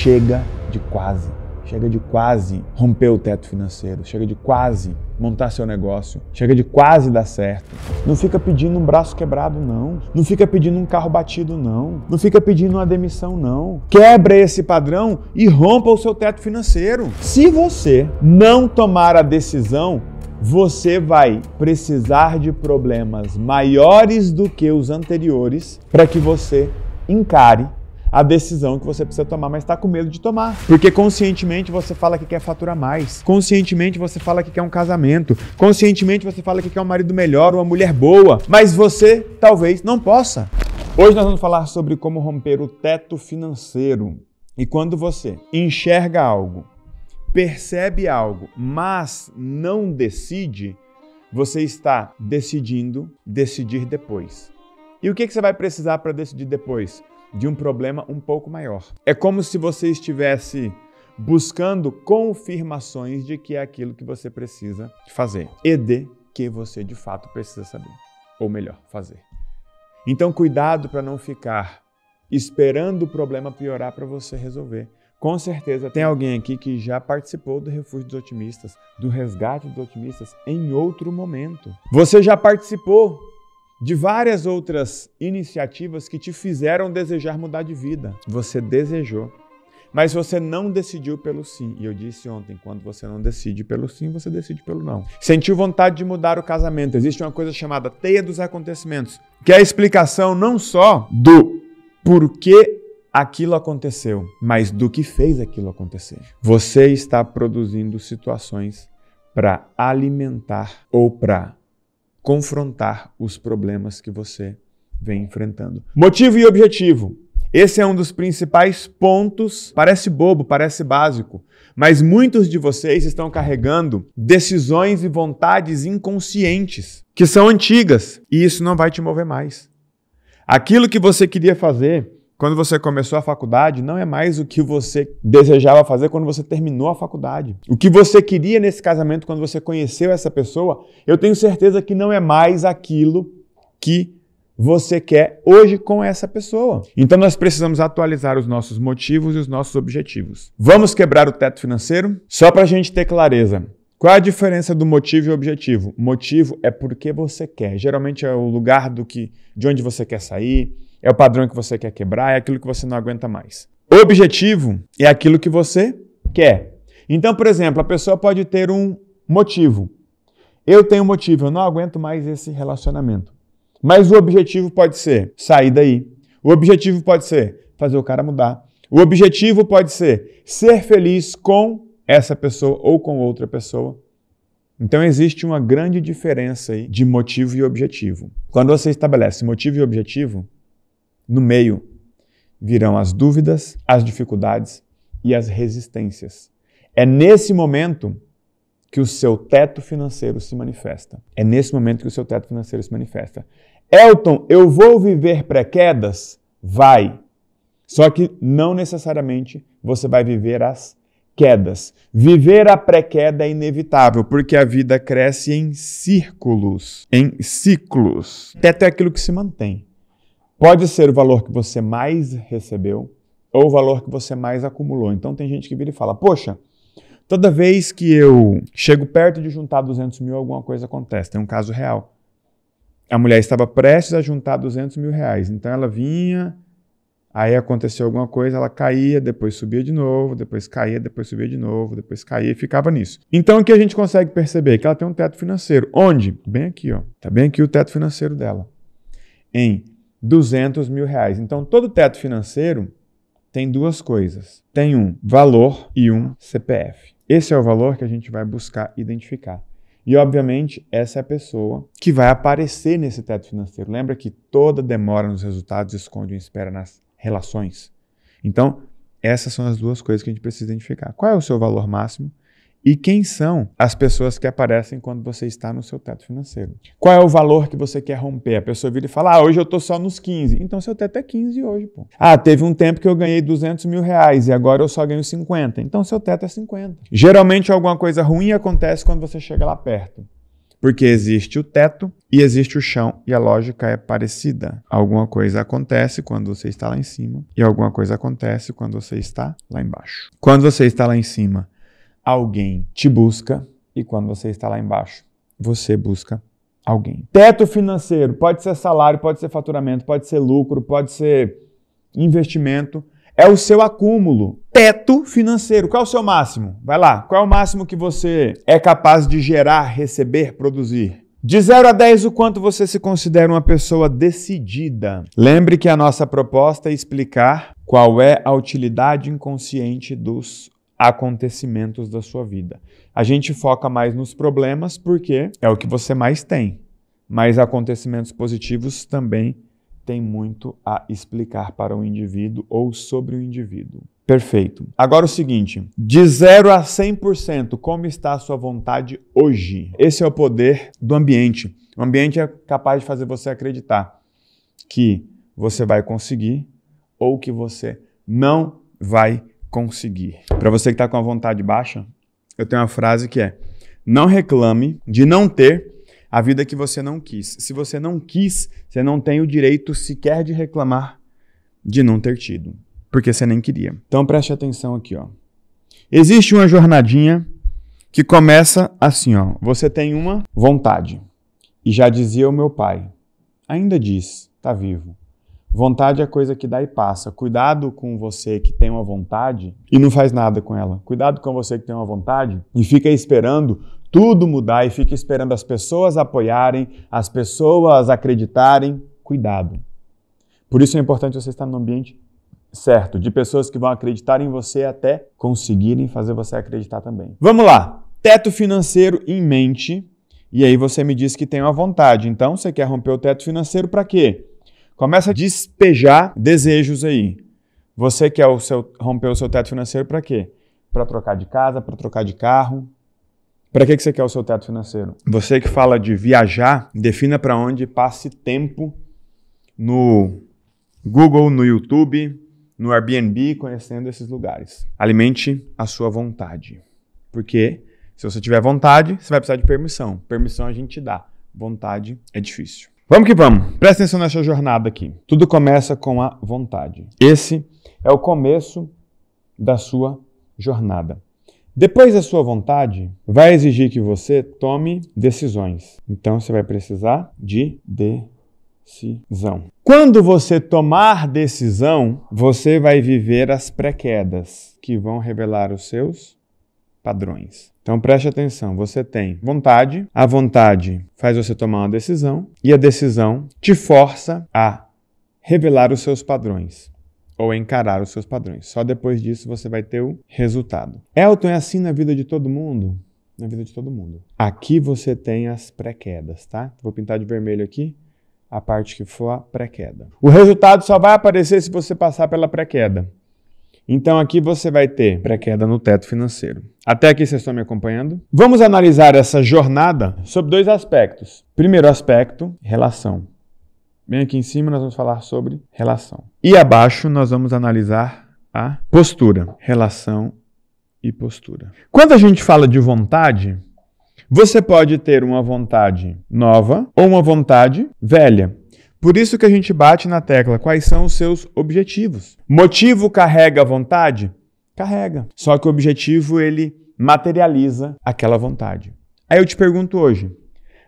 chega de quase romper o teto financeiro, chega de quase montar seu negócio, chega de quase dar certo. Não fica pedindo um braço quebrado, não. Não fica pedindo um carro batido, não. Não fica pedindo uma demissão, não. Quebra esse padrão e rompa o seu teto financeiro. Se você não tomar a decisão, você vai precisar de problemas maiores do que os anteriores para que você encare a decisão que você precisa tomar, mas está com medo de tomar. Porque conscientemente você fala que quer faturar mais. Conscientemente você fala que quer um casamento. Conscientemente você fala que quer um marido melhor, uma mulher boa. Mas você talvez não possa. Hoje nós vamos falar sobre como romper o teto financeiro. E quando você enxerga algo, percebe algo, mas não decide, você está decidir depois. E o que você vai precisar para decidir depois? De um problema um pouco maior. É como se você estivesse buscando confirmações de que é aquilo que você precisa fazer e de que você de fato precisa saber, ou melhor, fazer. Então cuidado para não ficar esperando o problema piorar para você resolver. Com certeza tem alguém aqui que já participou do Refúgio dos Otimistas, do Resgate dos Otimistas em outro momento. Você já participou de várias outras iniciativas que te fizeram desejar mudar de vida. Você desejou, mas você não decidiu pelo sim. E eu disse ontem, quando você não decide pelo sim, você decide pelo não. Sentiu vontade de mudar o casamento. Existe uma coisa chamada teia dos acontecimentos, que é a explicação não só do porquê aquilo aconteceu, mas do que fez aquilo acontecer. Você está produzindo situações para alimentar ou para confrontar os problemas que você vem enfrentando. Motivo e objetivo. Esse é um dos principais pontos. Parece bobo, parece básico, mas muitos de vocês estão carregando decisões e vontades inconscientes, que são antigas, e isso não vai te mover mais. Aquilo que você queria fazer quando você começou a faculdade não é mais o que você desejava fazer quando você terminou a faculdade. O que você queria nesse casamento quando você conheceu essa pessoa, eu tenho certeza que não é mais aquilo que você quer hoje com essa pessoa. Então nós precisamos atualizar os nossos motivos e os nossos objetivos. Vamos quebrar o teto financeiro? Só para a gente ter clareza. Qual é a diferença do motivo e objetivo? Motivo é porque você quer. Geralmente é o lugar de onde você quer sair, é o padrão que você quer quebrar, é aquilo que você não aguenta mais. Objetivo é aquilo que você quer. Então, por exemplo, a pessoa pode ter um motivo. Eu tenho um motivo, eu não aguento mais esse relacionamento. Mas o objetivo pode ser sair daí. O objetivo pode ser fazer o cara mudar. O objetivo pode ser feliz com essa pessoa ou com outra pessoa. Então existe uma grande diferença aí de motivo e objetivo. Quando você estabelece motivo e objetivo, no meio virão as dúvidas, as dificuldades e as resistências. É nesse momento que o seu teto financeiro se manifesta. É nesse momento que o seu teto financeiro se manifesta. Elton, eu vou viver pré-quedas? Vai. Só que não necessariamente você vai viver as quedas. Viver a pré-queda é inevitável, porque a vida cresce em círculos, em ciclos. Teto é aquilo que se mantém. Pode ser o valor que você mais recebeu ou o valor que você mais acumulou. Então tem gente que vira e fala, poxa, toda vez que eu chego perto de juntar 200 mil, alguma coisa acontece. Tem um caso real. A mulher estava prestes a juntar 200 mil reais. Então ela vinha, aí aconteceu alguma coisa, ela caía, depois subia de novo, depois caía, depois subia de novo, depois caía e ficava nisso. Então o que a gente consegue perceber? Que ela tem um teto financeiro. Onde? Bem aqui, ó. Tá bem aqui o teto financeiro dela. Em 200 mil reais. Então, todo teto financeiro tem duas coisas. Tem um valor e um CPF. Esse é o valor que a gente vai buscar identificar. E, obviamente, essa é a pessoa que vai aparecer nesse teto financeiro. Lembra que toda demora nos resultados esconde uma espera nas relações? Então, essas são as duas coisas que a gente precisa identificar. Qual é o seu valor máximo? E quem são as pessoas que aparecem quando você está no seu teto financeiro? Qual é o valor que você quer romper? A pessoa vira e fala, hoje eu estou só nos 15. Então seu teto é 15 hoje, pô. Teve um tempo que eu ganhei 200 mil reais e agora eu só ganho 50. Então seu teto é 50. Geralmente alguma coisa ruim acontece quando você chega lá perto. Porque existe o teto e existe o chão e a lógica é parecida. Alguma coisa acontece quando você está lá em cima e alguma coisa acontece quando você está lá embaixo. Quando você está lá em cima, alguém te busca e quando você está lá embaixo, você busca alguém. Teto financeiro pode ser salário, pode ser faturamento, pode ser lucro, pode ser investimento. É o seu acúmulo. Teto financeiro. Qual é o seu máximo? Vai lá. Qual é o máximo que você é capaz de gerar, receber, produzir? De 0 a 10, o quanto você se considera uma pessoa decidida? Lembre que a nossa proposta é explicar qual é a utilidade inconsciente dos acontecimentos da sua vida. A gente foca mais nos problemas porque é o que você mais tem. Mas acontecimentos positivos também tem muito a explicar para o indivíduo ou sobre o indivíduo. Perfeito. Agora o seguinte, de 0 a 100%, como está a sua vontade hoje? Esse é o poder do ambiente. O ambiente é capaz de fazer você acreditar que você vai conseguir ou que você não vai conseguir. Para você que está com a vontade baixa, eu tenho uma frase que é: não reclame de não ter a vida que você não quis. Se você não quis, você não tem o direito sequer de reclamar de não ter tido, porque você nem queria. Então preste atenção aqui, ó. Existe uma jornadinha que começa assim, ó. Você tem uma vontade. E já dizia o meu pai, ainda diz, tá vivo. Vontade é coisa que dá e passa. Cuidado com você que tem uma vontade e não faz nada com ela. Cuidado com você que tem uma vontade e fica esperando tudo mudar e fica esperando as pessoas apoiarem, as pessoas acreditarem. Cuidado. Por isso é importante você estar no ambiente certo, de pessoas que vão acreditar em você até conseguirem fazer você acreditar também. Vamos lá. Teto financeiro em mente. E aí você me disse que tem uma vontade. Então você quer romper o teto financeiro para quê? Começa a despejar desejos aí. Você quer romper o seu teto financeiro para quê? Para trocar de casa, para trocar de carro. Para que você quer o seu teto financeiro? Você que fala de viajar, defina para onde, passe tempo no Google, no YouTube, no Airbnb, conhecendo esses lugares. Alimente a sua vontade. Porque se você tiver vontade, você vai precisar de permissão. Permissão a gente dá. Vontade é difícil. Vamos que vamos. Presta atenção nessa jornada aqui. Tudo começa com a vontade. Esse é o começo da sua jornada. Depois da sua vontade, vai exigir que você tome decisões. Então, você vai precisar de decisão. Quando você tomar decisão, você vai viver as pré-quedas, que vão revelar os seus padrões. Então, preste atenção. Você tem vontade, a vontade faz você tomar uma decisão e a decisão te força a revelar os seus padrões. Ou encarar os seus padrões. Só depois disso você vai ter o resultado. Elton, é assim na vida de todo mundo? Na vida de todo mundo. Aqui você tem as pré-quedas, tá? Vou pintar de vermelho aqui a parte que for a pré-queda. O resultado só vai aparecer se você passar pela pré-queda. Então aqui você vai ter pré-queda no teto financeiro. Até aqui vocês estão me acompanhando? Vamos analisar essa jornada sob 2 aspectos. Primeiro aspecto, relação. Bem aqui em cima nós vamos falar sobre relação. E abaixo nós vamos analisar a postura. Relação e postura. Quando a gente fala de vontade, você pode ter uma vontade nova ou uma vontade velha. Por isso que a gente bate na tecla quais são os seus objetivos. Motivo carrega a vontade? Carrega. Só que o objetivo ele materializa aquela vontade. Aí eu te pergunto hoje,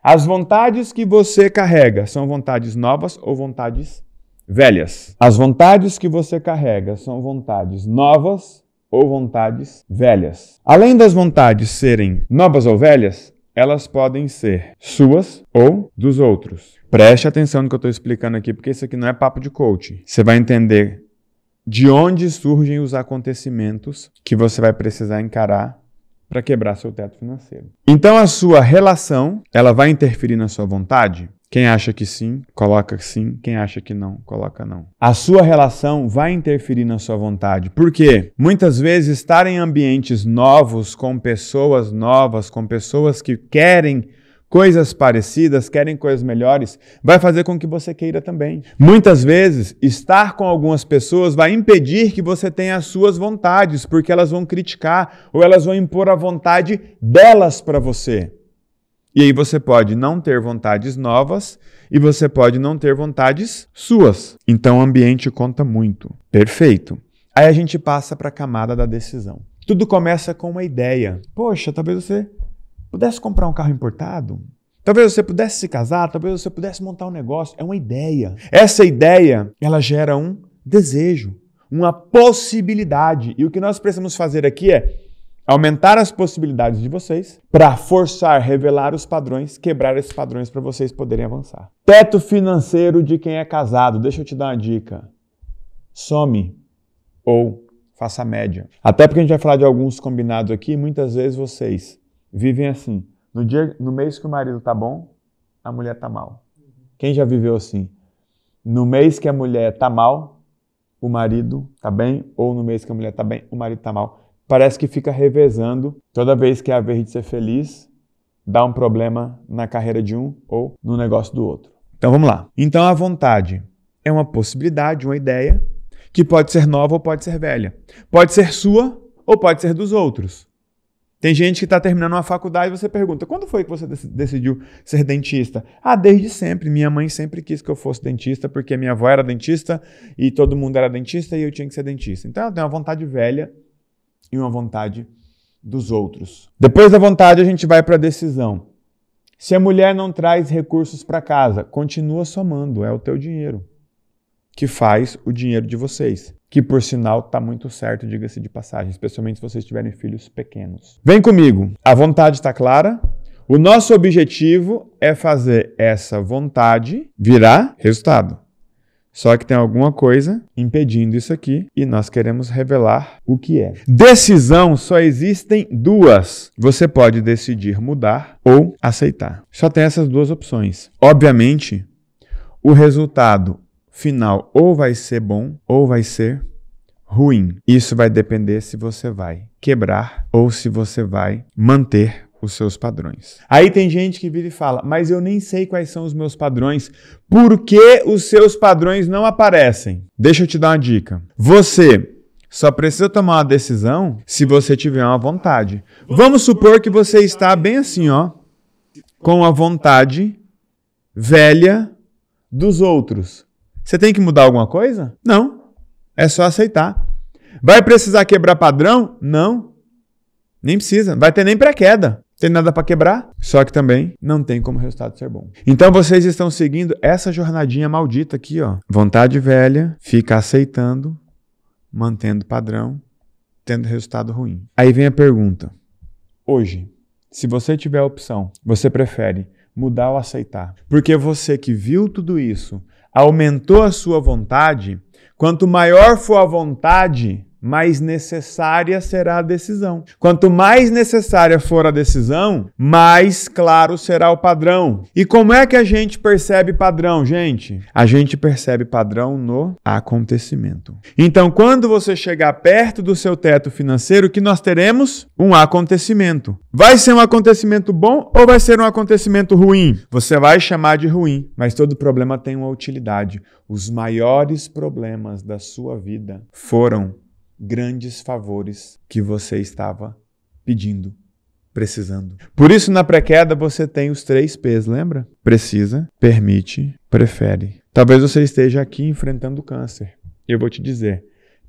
as vontades que você carrega são vontades novas ou vontades velhas? As vontades que você carrega são vontades novas ou vontades velhas? Além das vontades serem novas ou velhas, elas podem ser suas ou dos outros. Preste atenção no que eu estou explicando aqui, porque isso aqui não é papo de coach. Você vai entender de onde surgem os acontecimentos que você vai precisar encarar para quebrar seu teto financeiro. Então a sua relação, ela vai interferir na sua vontade? Quem acha que sim, coloca sim. Quem acha que não, coloca não. A sua relação vai interferir na sua vontade. Por quê? Muitas vezes estar em ambientes novos, com pessoas que querem coisas parecidas, querem coisas melhores, vai fazer com que você queira também. Muitas vezes, estar com algumas pessoas vai impedir que você tenha as suas vontades, porque elas vão criticar ou elas vão impor a vontade delas para você. E aí você pode não ter vontades novas e você pode não ter vontades suas. Então o ambiente conta muito. Perfeito. Aí a gente passa para a camada da decisão. Tudo começa com uma ideia. Poxa, talvez você pudesse comprar um carro importado. Talvez você pudesse se casar, talvez você pudesse montar um negócio. É uma ideia. Essa ideia, ela gera um desejo, uma possibilidade. E o que nós precisamos fazer aqui é aumentar as possibilidades de vocês para forçar, revelar os padrões, quebrar esses padrões para vocês poderem avançar. Teto financeiro de quem é casado. Deixa eu te dar uma dica. Some ou faça a média. Até porque a gente vai falar de alguns combinados aqui, muitas vezes vocês vivem assim. No mês que o marido tá bom, a mulher tá mal. Quem já viveu assim? No mês que a mulher tá mal, o marido tá bem, ou no mês que a mulher tá bem, o marido tá mal. Parece que fica revezando. Toda vez que é a vez de ser feliz, dá um problema na carreira de um ou no negócio do outro. Então vamos lá. Então a vontade é uma possibilidade, uma ideia, que pode ser nova ou pode ser velha. Pode ser sua ou pode ser dos outros. Tem gente que está terminando uma faculdade e você pergunta, quando foi que você decidiu ser dentista? Ah, desde sempre. Minha mãe sempre quis que eu fosse dentista porque minha avó era dentista e todo mundo era dentista e eu tinha que ser dentista. Então ela tem uma vontade velha e uma vontade dos outros. Depois da vontade a gente vai para a decisão. Se a mulher não traz recursos para casa, continua somando, é o teu dinheiro que faz o dinheiro de vocês. Que, por sinal, está muito certo, diga-se de passagem, especialmente se vocês tiverem filhos pequenos. Vem comigo, a vontade está clara? O nosso objetivo é fazer essa vontade virar resultado. Só que tem alguma coisa impedindo isso aqui e nós queremos revelar o que é. Decisão só existem duas. Você pode decidir mudar ou aceitar. Só tem essas duas opções. Obviamente, o resultado final ou vai ser bom ou vai ser ruim. Isso vai depender se você vai quebrar ou se você vai manter os seus padrões. Aí tem gente que vira e fala, mas eu nem sei quais são os meus padrões. Por que os seus padrões não aparecem? Deixa eu te dar uma dica. Você só precisa tomar uma decisão se você tiver uma vontade. Vamos supor que você está bem assim, ó, com a vontade velha dos outros. Você tem que mudar alguma coisa? Não. É só aceitar. Vai precisar quebrar padrão? Não. Nem precisa. Vai ter nem pré-queda. Tem nada para quebrar? Só que também não tem como o resultado ser bom. Então vocês estão seguindo essa jornadinha maldita aqui, ó. Vontade velha, fica aceitando, mantendo padrão, tendo resultado ruim. Aí vem a pergunta. Hoje, se você tiver a opção, você prefere mudar ou aceitar? Porque você que viu tudo isso, aumentou a sua vontade, quanto maior for a vontade, mais necessária será a decisão. Quanto mais necessária for a decisão, mais claro será o padrão. E como é que a gente percebe padrão, gente? A gente percebe padrão no acontecimento. Então, quando você chegar perto do seu teto financeiro, o que nós teremos? Um acontecimento. Vai ser um acontecimento bom ou vai ser um acontecimento ruim? Você vai chamar de ruim, mas todo problema tem uma utilidade. Os maiores problemas da sua vida foram grandes favores que você estava pedindo, precisando. Por isso, na pré-queda, você tem os 3 P's, lembra? Precisa, permite, prefere. Talvez você esteja aqui enfrentando câncer. Eu vou te dizer,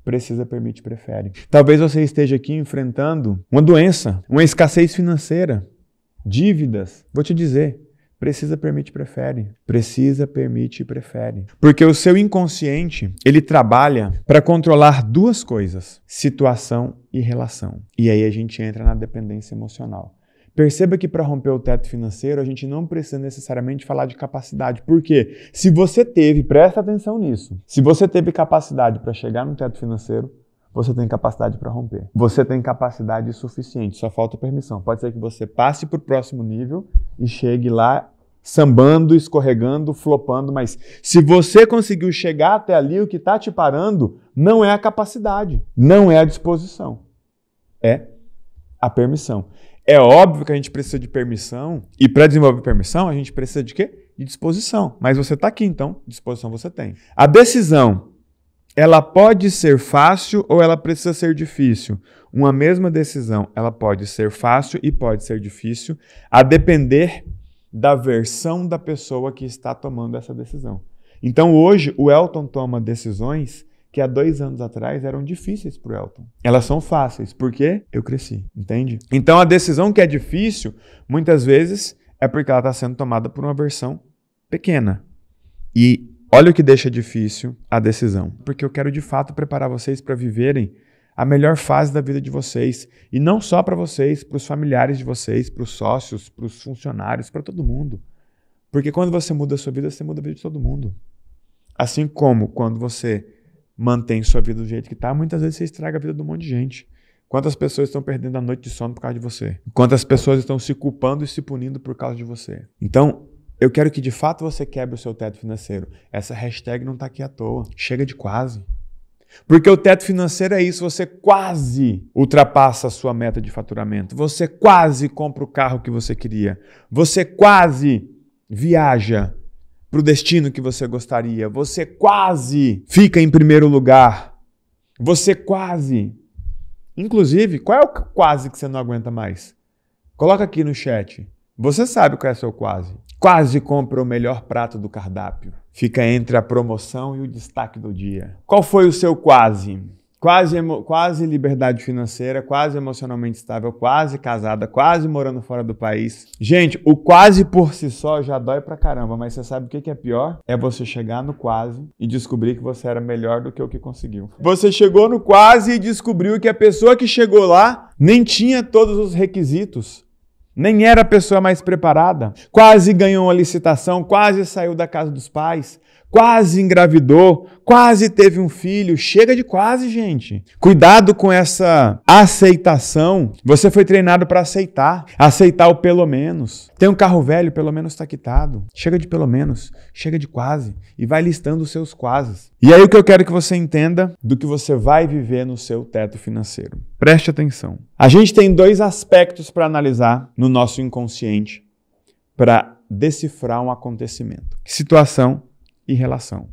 precisa, permite, prefere. Talvez você esteja aqui enfrentando uma doença, uma escassez financeira, dívidas. Vou te dizer, precisa, permite, prefere. Precisa, permite e prefere. Porque o seu inconsciente, ele trabalha para controlar 2 coisas, situação e relação. E aí a gente entra na dependência emocional. Perceba que para romper o teto financeiro, a gente não precisa necessariamente falar de capacidade. Por quê? Se você teve, presta atenção nisso, se você teve capacidade para chegar no teto financeiro, você tem capacidade para romper. Você tem capacidade suficiente, só falta permissão. Pode ser que você passe para o próximo nível e chegue lá sambando, escorregando, flopando, mas se você conseguiu chegar até ali, o que está te parando não é a capacidade, não é a disposição, é a permissão. É óbvio que a gente precisa de permissão, e para desenvolver permissão, a gente precisa de quê? De disposição. Mas você está aqui, então, disposição você tem. A decisão, ela pode ser fácil ou ela precisa ser difícil? Uma mesma decisão, ela pode ser fácil e pode ser difícil, a depender da versão da pessoa que está tomando essa decisão. Então hoje o Elton toma decisões que há 2 anos atrás eram difíceis para o Elton. Elas são fáceis, porque eu cresci, entende? Então a decisão que é difícil, muitas vezes, é porque ela está sendo tomada por uma versão pequena. E olha o que deixa difícil a decisão. Porque eu quero de fato preparar vocês para viverem a melhor fase da vida de vocês. E não só para vocês, para os familiares de vocês, para os sócios, para os funcionários, para todo mundo. Porque quando você muda a sua vida, você muda a vida de todo mundo. Assim como quando você mantém sua vida do jeito que está, muitas vezes você estraga a vida de um monte de gente. Quantas pessoas estão perdendo a noite de sono por causa de você? Quantas pessoas estão se culpando e se punindo por causa de você? Então, eu quero que de fato você quebre o seu teto financeiro. Essa hashtag não está aqui à toa. Chega de quase. Porque o teto financeiro é isso, você quase ultrapassa a sua meta de faturamento. Você quase compra o carro que você queria. Você quase viaja para o destino que você gostaria. Você quase fica em primeiro lugar. Você quase. Inclusive, qual é o quase que você não aguenta mais? Coloca aqui no chat. Você sabe qual é o seu quase. Quase compra o melhor prato do cardápio. Fica entre a promoção e o destaque do dia. Qual foi o seu quase? Quase liberdade financeira, quase emocionalmente estável, quase casada, quase morando fora do país. Gente, o quase por si só já dói pra caramba, mas você sabe o que é pior? É você chegar no quase e descobrir que você era melhor do que o que conseguiu. Você chegou no quase e descobriu que a pessoa que chegou lá nem tinha todos os requisitos. Nem era a pessoa mais preparada. Quase ganhou uma licitação, quase saiu da casa dos pais. Quase engravidou, quase teve um filho. Chega de quase, gente. Cuidado com essa aceitação. Você foi treinado para aceitar o pelo menos. Tem um carro velho, pelo menos está quitado. Chega de pelo menos, chega de quase. E vai listando os seus quases. E aí o que eu quero que você entenda do que você vai viver no seu teto financeiro. Preste atenção. A gente tem 2 aspectos para analisar no nosso inconsciente para decifrar um acontecimento. Situação e relação.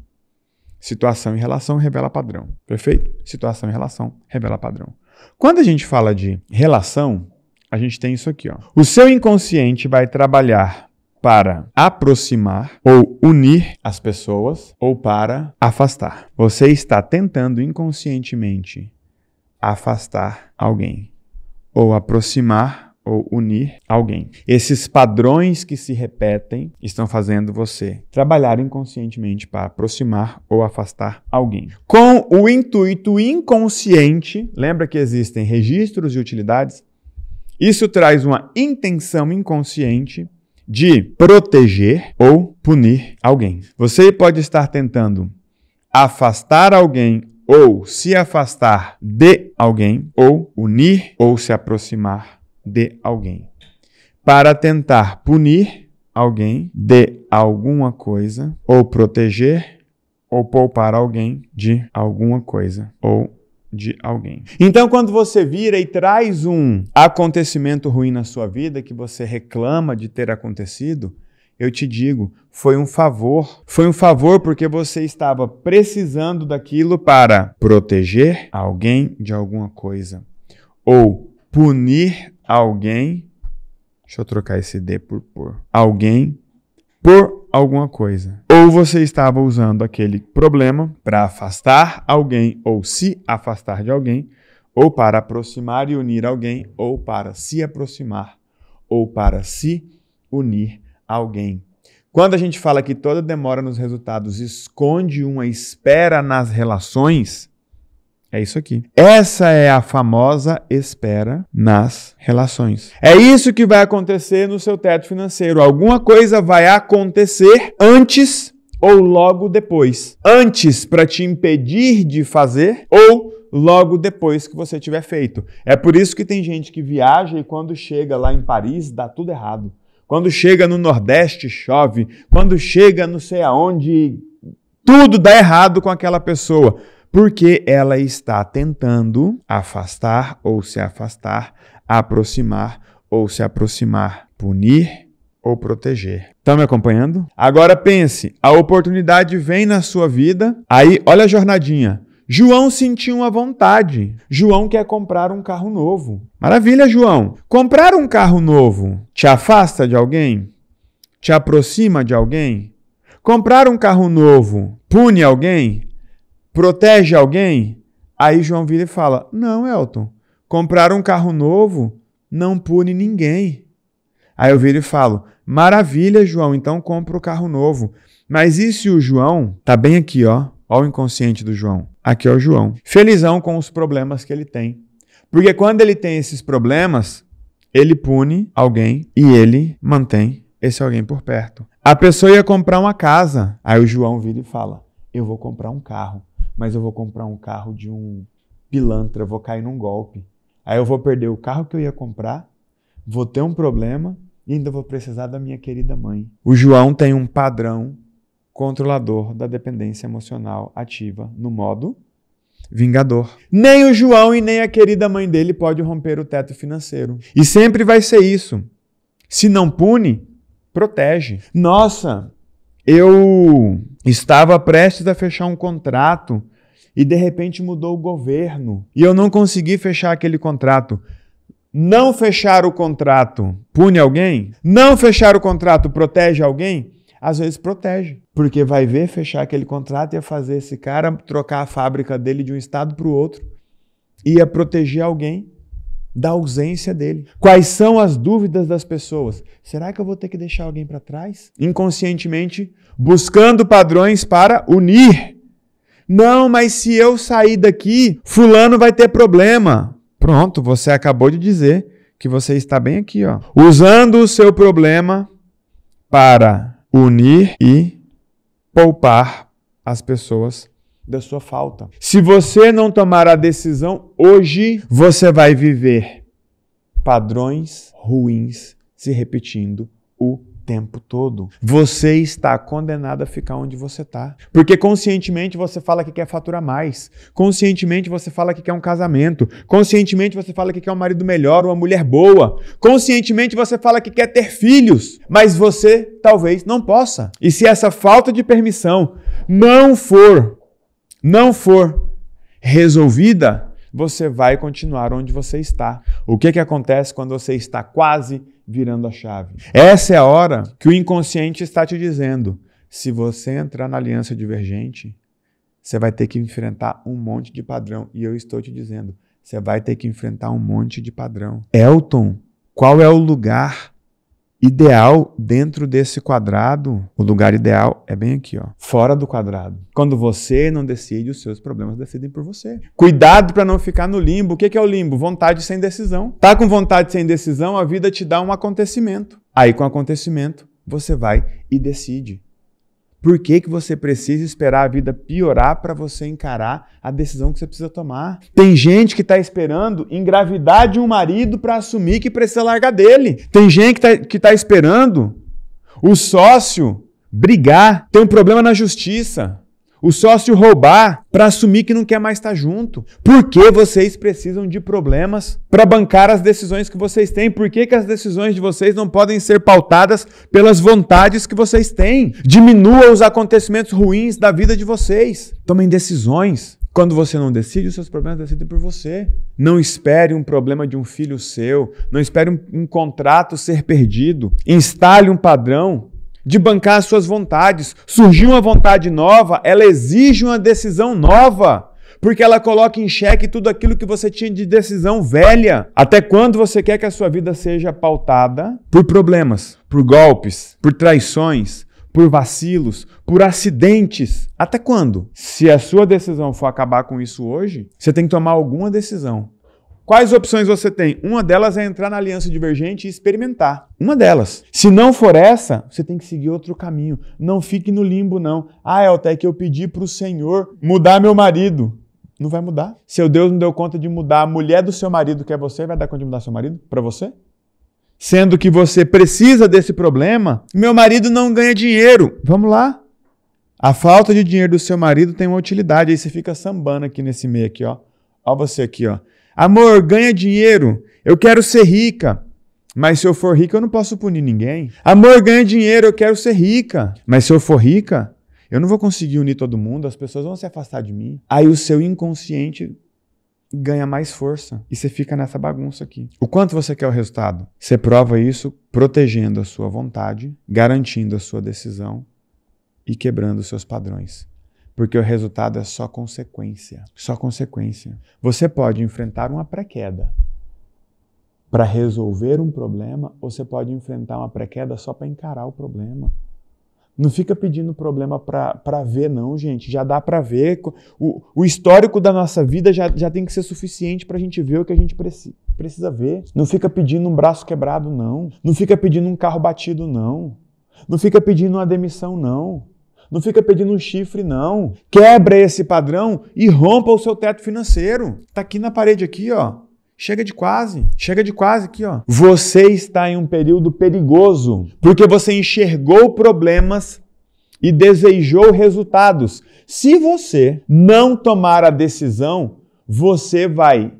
Situação e relação revela padrão. Perfeito? Situação e relação revela padrão. Quando a gente fala de relação, a gente tem isso aqui, ó. O seu inconsciente vai trabalhar para aproximar ou unir as pessoas ou para afastar. Você está tentando inconscientemente afastar alguém ou aproximar ou unir alguém. Esses padrões que se repetem estão fazendo você trabalhar inconscientemente para aproximar ou afastar alguém. Com o intuito inconsciente, lembra que existem registros de utilidades? Isso traz uma intenção inconsciente de proteger ou punir alguém. Você pode estar tentando afastar alguém ou se afastar de alguém, ou unir ou se aproximar de alguém, para tentar punir alguém de alguma coisa, ou proteger, ou poupar alguém de alguma coisa, ou de alguém. Então, quando você vira e traz um acontecimento ruim na sua vida, que você reclama de ter acontecido, eu te digo, foi um favor. Foi um favor porque você estava precisando daquilo para proteger alguém de alguma coisa, ou punir alguém, deixa eu trocar esse D por alguém por alguma coisa. Ou você estava usando aquele problema para afastar alguém ou se afastar de alguém, ou para aproximar e unir alguém, ou para se aproximar ou para se unir alguém. Quando a gente fala que toda demora nos resultados esconde uma espera nas relações, é isso aqui. Essa é a famosa espera nas relações. É isso que vai acontecer no seu teto financeiro. Alguma coisa vai acontecer antes ou logo depois. Antes para te impedir de fazer ou logo depois que você tiver feito. É por isso que tem gente que viaja e quando chega lá em Paris dá tudo errado. Quando chega no Nordeste chove. Quando chega não sei aonde, tudo dá errado com aquela pessoa. Porque ela está tentando afastar ou se afastar, aproximar ou se aproximar, punir ou proteger. Estão me acompanhando? Agora pense, a oportunidade vem na sua vida, aí olha a jornadinha. João sentiu uma vontade. João quer comprar um carro novo. Maravilha, João. Comprar um carro novo te afasta de alguém? te aproxima de alguém? Comprar um carro novo pune alguém? Protege alguém? Aí João vira e fala, não, Elton, comprar um carro novo não pune ninguém. Aí eu viro e falo, maravilha, João, então compra o carro novo. Mas e se o João, tá bem aqui, ó o inconsciente do João. Aqui é o João. Felizão com os problemas que ele tem. Porque quando ele tem esses problemas, ele pune alguém e ele mantém esse alguém por perto. A pessoa ia comprar uma casa. Aí o João vira e fala, eu vou comprar um carro, mas eu vou comprar um carro de um pilantra, vou cair num golpe. Aí eu vou perder o carro que eu ia comprar, vou ter um problema e ainda vou precisar da minha querida mãe. O João tem um padrão controlador da dependência emocional ativa no modo vingador. Nem o João e nem a querida mãe dele pode romper o teto financeiro. E sempre vai ser isso. Se não pune, protege. Nossa, eu estava prestes a fechar um contrato e de repente mudou o governo e eu não consegui fechar aquele contrato. Não fechar o contrato pune alguém? Não fechar o contrato protege alguém? Às vezes protege, porque vai ver fechar aquele contrato, ia fazer esse cara trocar a fábrica dele de um estado para o outro, ia proteger alguém da ausência dele. Quais são as dúvidas das pessoas? Será que eu vou ter que deixar alguém para trás? Inconscientemente, buscando padrões para unir. Não, mas se eu sair daqui, fulano vai ter problema. Pronto, você acabou de dizer que você está bem aqui, ó, usando o seu problema para unir e poupar as pessoas da sua falta. Se você não tomar a decisão hoje, você vai viver padrões ruins se repetindo o tempo todo. Você está condenado a ficar onde você está. Porque conscientemente você fala que quer faturar mais. Conscientemente você fala que quer um casamento. Conscientemente você fala que quer um marido melhor, uma mulher boa. Conscientemente você fala que quer ter filhos. Mas você talvez não possa. E se essa falta de permissão não for resolvida, você vai continuar onde você está. O que acontece quando você está quase virando a chave? Essa é a hora que o inconsciente está te dizendo, se você entrar na aliança divergente, você vai ter que enfrentar um monte de padrão. E eu estou te dizendo, você vai ter que enfrentar um monte de padrão. Elton, qual é o lugar ideal dentro desse quadrado? O lugar ideal é bem aqui, ó, fora do quadrado. Quando você não decide, os seus problemas decidem por você. Cuidado para não ficar no limbo. O que é o limbo? Vontade sem decisão. Tá com vontade sem decisão, a vida te dá um acontecimento. Aí com o acontecimento, você vai e decide. Por que você precisa esperar a vida piorar para você encarar a decisão que você precisa tomar? Tem gente que está esperando engravidar de um marido para assumir que precisa largar dele. Tem gente que tá esperando o sócio brigar, ter um problema na justiça, o sócio roubar para assumir que não quer mais estar junto. Por que vocês precisam de problemas para bancar as decisões que vocês têm? Por que as decisões de vocês não podem ser pautadas pelas vontades que vocês têm? Diminua os acontecimentos ruins da vida de vocês. Tomem decisões. Quando você não decide, os seus problemas decidem por você. Não espere um problema de um filho seu. Não espere um contrato ser perdido. Instale um padrão de bancar as suas vontades. Surgiu uma vontade nova, ela exige uma decisão nova, porque ela coloca em xeque tudo aquilo que você tinha de decisão velha. Até quando você quer que a sua vida seja pautada por problemas, por golpes, por traições, por vacilos, por acidentes? Até quando? Se a sua decisão for acabar com isso hoje, você tem que tomar alguma decisão. Quais opções você tem? Uma delas é entrar na aliança divergente e experimentar. Uma delas. Se não for essa, você tem que seguir outro caminho. Não fique no limbo, não. Elton, é que eu pedi para o Senhor mudar meu marido. Não vai mudar. Seu Deus não deu conta de mudar a mulher do seu marido, que é você, vai dar conta de mudar seu marido para você? Sendo que você precisa desse problema. Meu marido não ganha dinheiro. Vamos lá. A falta de dinheiro do seu marido tem uma utilidade. Aí você fica sambando aqui nesse meio aqui, ó. Ó você aqui, ó. Amor, ganha dinheiro, eu quero ser rica, mas se eu for rica eu não posso punir ninguém. Amor, ganha dinheiro, eu quero ser rica, mas se eu for rica, eu não vou conseguir unir todo mundo, as pessoas vão se afastar de mim. Aí o seu inconsciente ganha mais força e você fica nessa bagunça aqui. O quanto você quer o resultado? Você prova isso protegendo a sua vontade, garantindo a sua decisão e quebrando os seus padrões. Porque o resultado é só consequência. Só consequência. Você pode enfrentar uma pré-queda para resolver um problema, ou você pode enfrentar uma pré-queda só para encarar o problema. Não fica pedindo problema para ver, não, gente. Já dá para ver. O histórico da nossa vida já tem que ser suficiente para a gente ver o que a gente precisa ver. Não fica pedindo um braço quebrado, não. Não fica pedindo um carro batido, não. Não fica pedindo uma demissão, não. Não fica pedindo um chifre, não. Quebra esse padrão e rompa o seu teto financeiro. Tá aqui na parede, aqui, ó. Chega de quase aqui, ó. Você está em um período perigoso, porque você enxergou problemas e desejou resultados. Se você não tomar a decisão, você vai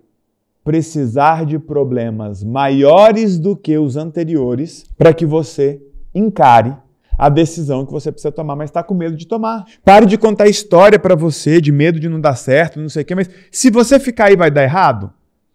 precisar de problemas maiores do que os anteriores para que você encare a decisão que você precisa tomar, mas está com medo de tomar. Pare de contar história para você, de medo de não dar certo, não sei o quê, mas se você ficar aí vai dar errado?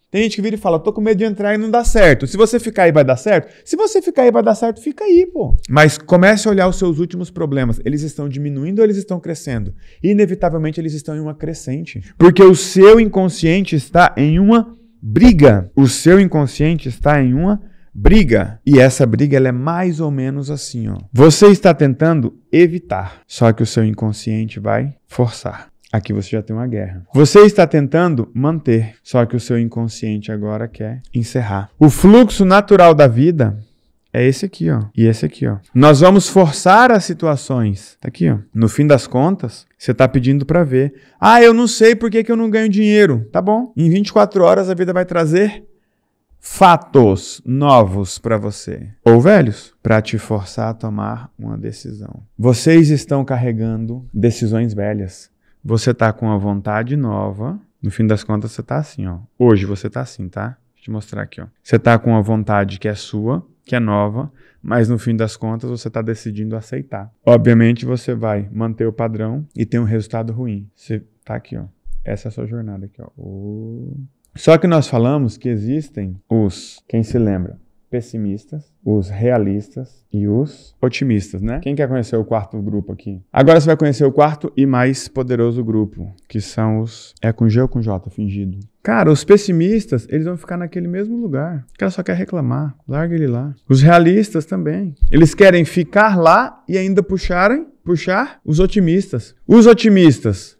Tem gente que vira e fala, tô com medo de entrar e não dá certo. Se você ficar aí vai dar certo? Se você ficar aí vai dar certo, fica aí, pô. Mas comece a olhar os seus últimos problemas. Eles estão diminuindo ou eles estão crescendo? Inevitavelmente eles estão em uma crescente. Porque o seu inconsciente está em uma briga. O seu inconsciente está em uma briga. E essa briga ela é mais ou menos assim, ó. Você está tentando evitar, só que o seu inconsciente vai forçar. Aqui você já tem uma guerra. Você está tentando manter, só que o seu inconsciente agora quer encerrar. O fluxo natural da vida é esse aqui, ó. E esse aqui, ó. Nós vamos forçar as situações. Tá aqui, ó. No fim das contas, você está pedindo para ver. Ah, eu não sei por que eu não ganho dinheiro. Tá bom. Em 24 horas a vida vai trazer fatos novos para você, ou velhos, para te forçar a tomar uma decisão. Vocês estão carregando decisões velhas. Você tá com uma vontade nova, no fim das contas você tá assim, ó. Hoje você tá assim, tá? Deixa eu te mostrar aqui, ó. Você tá com uma vontade que é sua, que é nova, mas no fim das contas você tá decidindo aceitar. Obviamente você vai manter o padrão e ter um resultado ruim. Você tá aqui, ó. Essa é a sua jornada aqui, ó. Só que nós falamos que existem quem se lembra? Pessimistas, os realistas e os otimistas, né? Quem quer conhecer o quarto grupo aqui? Agora você vai conhecer o quarto e mais poderoso grupo, que são os... É com G ou com J, fingido? Cara, os pessimistas, eles vão ficar naquele mesmo lugar. O cara só quer reclamar. Larga ele lá. Os realistas também. Eles querem ficar lá e ainda puxar os otimistas. Os otimistas,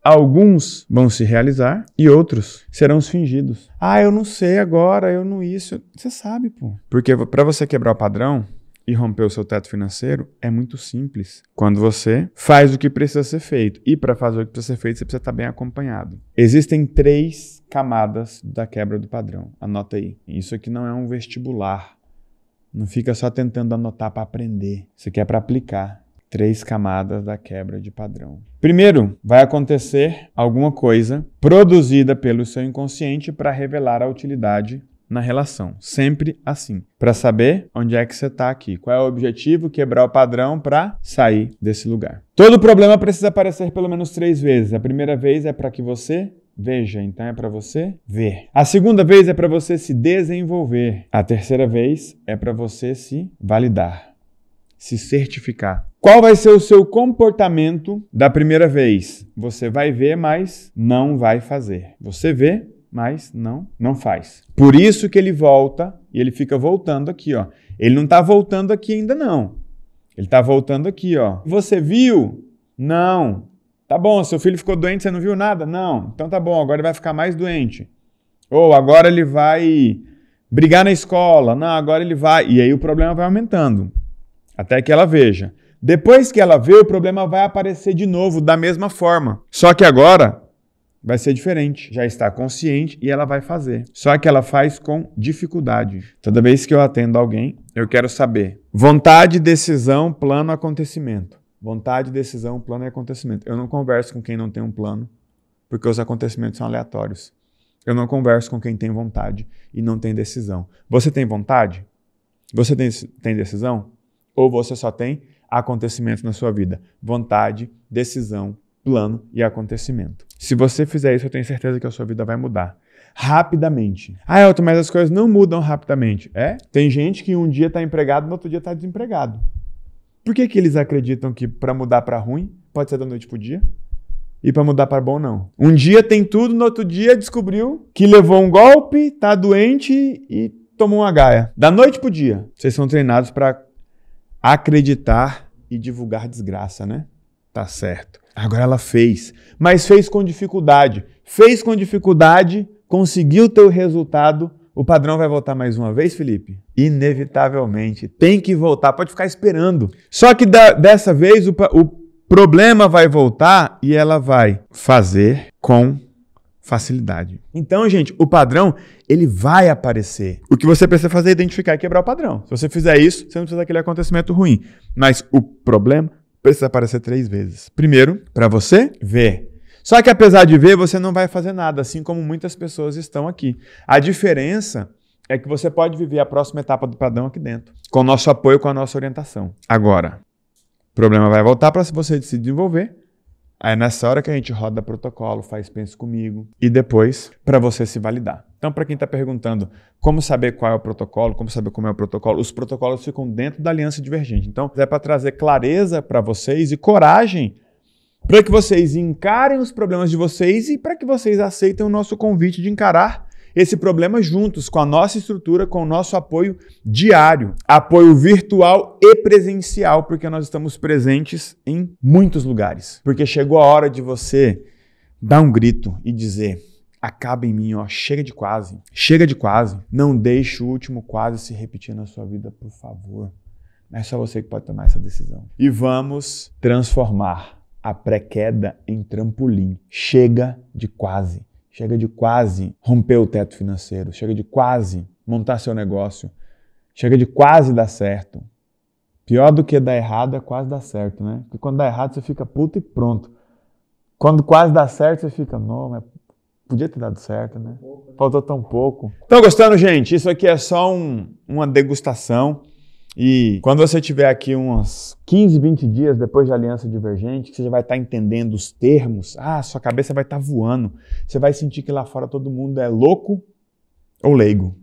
alguns vão se realizar e outros serão os fingidos. Ah, eu não sei agora, eu não isso. Você sabe, pô. Porque para você quebrar o padrão e romper o seu teto financeiro, é muito simples. Quando você faz o que precisa ser feito. E para fazer o que precisa ser feito, você precisa estar bem acompanhado. Existem 3 camadas da quebra do padrão. Anota aí. Isso aqui não é um vestibular. Não fica só tentando anotar para aprender. Isso aqui é para aplicar. 3 camadas da quebra de padrão. Primeiro, vai acontecer alguma coisa produzida pelo seu inconsciente para revelar a utilidade na relação. Sempre assim. Para saber onde é que você está aqui. Qual é o objetivo? Quebrar o padrão para sair desse lugar. Todo problema precisa aparecer pelo menos 3 vezes. A primeira vez é para que você veja, então é para você ver. A segunda vez é para você se desenvolver. A terceira vez é para você se validar, se certificar. Qual vai ser o seu comportamento da primeira vez? Você vai ver, mas não vai fazer. Você vê, mas não faz. Por isso que ele volta e ele fica voltando aqui, ó. Ele não está voltando aqui ainda não. Ele está voltando aqui, ó. Você viu? Não. Tá bom, seu filho ficou doente, você não viu nada? Não. Então tá bom, agora ele vai ficar mais doente. Ou agora ele vai brigar na escola. Não, agora ele vai... E aí o problema vai aumentando. Até que ela veja. Depois que ela vê, o problema vai aparecer de novo, da mesma forma. Só que agora vai ser diferente. Já está consciente e ela vai fazer. Só que ela faz com dificuldade. Toda vez que eu atendo alguém, eu quero saber. Vontade, decisão, plano, acontecimento. Vontade, decisão, plano e acontecimento. Eu não converso com quem não tem um plano, porque os acontecimentos são aleatórios. Eu não converso com quem tem vontade e não tem decisão. Você tem vontade? Você tem decisão? Ou você só tem acontecimentos na sua vida? Vontade, decisão, plano e acontecimento. Se você fizer isso, eu tenho certeza que a sua vida vai mudar. Rapidamente. Ah, Elton, mas as coisas não mudam rapidamente. Tem gente que um dia está empregado, no outro dia está desempregado. Por que eles acreditam que para mudar para ruim, pode ser da noite para o dia? E para mudar para bom, não. Um dia tem tudo, no outro dia descobriu que levou um golpe, está doente e tomou uma gaia. Da noite para o dia. Vocês são treinados para acreditar e divulgar desgraça, né? Tá certo. Agora ela fez. Mas fez com dificuldade. Fez com dificuldade, conseguiu ter o resultado. O padrão vai voltar mais uma vez, Felipe? Inevitavelmente. Tem que voltar. Pode ficar esperando. Só que dessa vez o problema vai voltar e ela vai fazer com facilidade. Então, gente, o padrão, ele vai aparecer. O que você precisa fazer é identificar e quebrar o padrão. Se você fizer isso, você não precisa daquele acontecimento ruim. Mas o problema precisa aparecer 3 vezes. Primeiro, para você ver. Só que apesar de ver, você não vai fazer nada, assim como muitas pessoas estão aqui. A diferença é que você pode viver a próxima etapa do padrão aqui dentro, com o nosso apoio, com a nossa orientação. Agora, o problema vai voltar para você se desenvolver. Aí nessa hora que a gente roda protocolo, faz Pense Comigo e depois para você se validar. Então, para quem está perguntando como saber qual é o protocolo, como saber como é o protocolo, os protocolos ficam dentro da Aliança Divergente. Então, é para trazer clareza para vocês e coragem para que vocês encarem os problemas de vocês e para que vocês aceitem o nosso convite de encarar esse problema juntos, com a nossa estrutura, com o nosso apoio diário, apoio virtual e presencial, porque nós estamos presentes em muitos lugares. Porque chegou a hora de você dar um grito e dizer: acaba em mim, ó, chega de quase, não deixe o último quase se repetir na sua vida, por favor. É só você que pode tomar essa decisão. E vamos transformar a pré-queda em trampolim. Chega de quase. Chega de quase romper o teto financeiro. Chega de quase montar seu negócio. Chega de quase dar certo. Pior do que dar errado é quase dar certo, né? Porque quando dá errado você fica puto e pronto. Quando quase dá certo você fica, não, mas podia ter dado certo, né? Faltou tão pouco. Estão gostando, gente? Isso aqui é só uma degustação. E quando você tiver aqui uns 15, 20 dias depois da Aliança Divergente, que você já vai estar entendendo os termos, sua cabeça vai estar voando. Você vai sentir que lá fora todo mundo é louco ou leigo.